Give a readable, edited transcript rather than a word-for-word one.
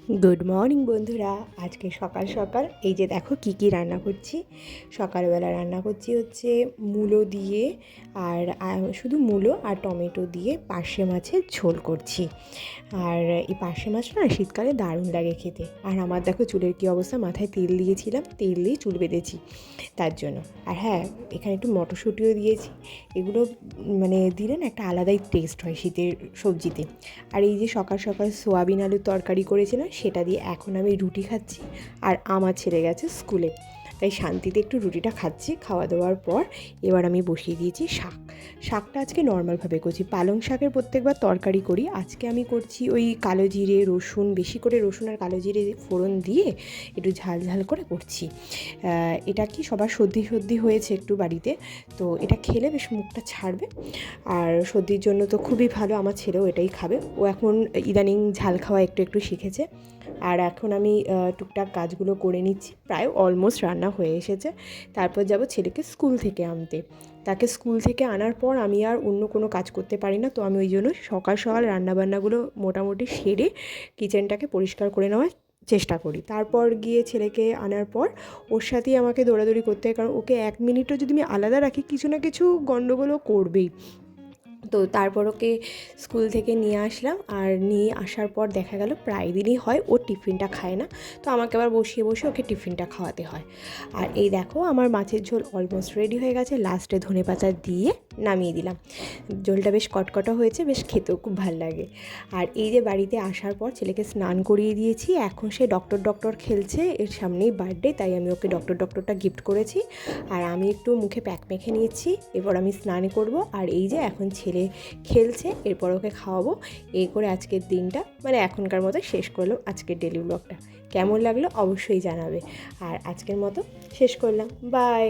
Good morning বন্ধুরা। আজকে সকাল সকাল এই যে দেখো কি কি রান্না করছি। সকালবেলা রান্না করছি হচ্ছে মূলো দিয়ে আর শুধু মূলো আর টমেটো দিয়ে পার্শে মাছের ঝোল করছি। আর এই পার্শে মাছ না শীতকালে দারুণ লাগে খেতে। আর আমার দেখো চুলের কী অবস্থা, মাথায় তেল দিয়েছিলাম, তেল দিয়ে চুল বেঁধেছি তার জন্য। আর হ্যাঁ, এখানে একটু মটরশুঁটিও দিয়েছি। এগুলো মানে দিলে না একটা আলাদাই টেস্ট হয় শীতের সবজিতে। আর এই যে সকাল সকাল সোয়াবিন আলুর তরকারি করেছিলাম, সেটা দিয়ে এখন আমি রুটি খাচ্ছি। আর আমার ছেলে গেছে স্কুলে, তাই শান্তিতে একটু রুটিটা খাচ্ছি। খাওয়া দাওয়ার পর এবার আমি বসিয়ে দিয়েছি শাকটা আজকে নর্মালভাবে করছি। পালং শাকের প্রত্যেকবার তরকারি করি, আজকে আমি করছি ওই কালো জিরে রসুন, বেশি করে রসুন আর কালো জিরে ফোড়ন দিয়ে একটু ঝাল ঝাল করে করছি। এটা কি সবার সর্দি হয়েছে একটু বাড়িতে, তো এটা খেলে বেশ মুখটা ছাড়বে। আর সর্দির জন্য তো খুবই ভালো, আমার ছেলেও এটাই খাবে। ও এখন ইদানিং ঝাল খাওয়া একটু একটু শিখেছে। আর এখন আমি টুকটাক কাজগুলো করে নিচ্ছি, প্রায় অলমোস্ট রান্না হয়ে এসেছে। তারপর যাব ছেলেকে স্কুল থেকে আনতে। তাকে স্কুল থেকে আনার পর আমি আর অন্য কোনো কাজ করতে পারি না, তো আমি ওই জন্য সকাল সকাল রান্নাবান্নাগুলো মোটামুটি সেরে কিচেনটাকে পরিষ্কার করে নেওয়ার চেষ্টা করি। তারপর গিয়ে ছেলেকে আনার পর ওর সাথেই আমাকে দৌড়াদৌড়ি করতে হয়, কারণ ওকে এক মিনিটও যদি আমি আলাদা রাখি কিছু না কিছু গণ্ডগোলও করবেই। তো তারপর ওকে স্কুল থেকে নিয়ে আসলাম। আর নিয়ে আসার পর দেখা গেল প্রায় দিনই হয় ও টিফিনটা খায় না, তো আমাকে আবার বসিয়ে ওকে টিফিনটা খাওয়াতে হয়। আর এই দেখো আমার মাছের ঝোল অলমোস্ট রেডি হয়ে গেছে, লাস্টে ধনেপাতা দিয়ে নামিয়ে দিলাম। ঝোলটা বেশ কটকটা হয়েছে, বেশ খেতেও খুব ভালো লাগে। আর এই যে বাড়িতে আসার পর ছেলেকে স্নান করিয়ে দিয়েছি, এখন সে ডক্টর খেলছে। এর সামনেই বার্থডে, তাই আমি ওকে ডক্টরটা গিফট করেছি। আর আমি একটু মুখে প্যাক মেখে নিয়েছি, এরপর আমি স্নান করব। আর এই যে এখন ছেলে খেলছে, এরপর ওকে খাওয়াবো। এই করে আজকের দিনটা মানে এখনকার মতো শেষ করলাম। আজকের ডেলি ব্লগটা কেমন লাগলো অবশ্যই জানাবে। আর আজকের মতো শেষ করলাম, বাই।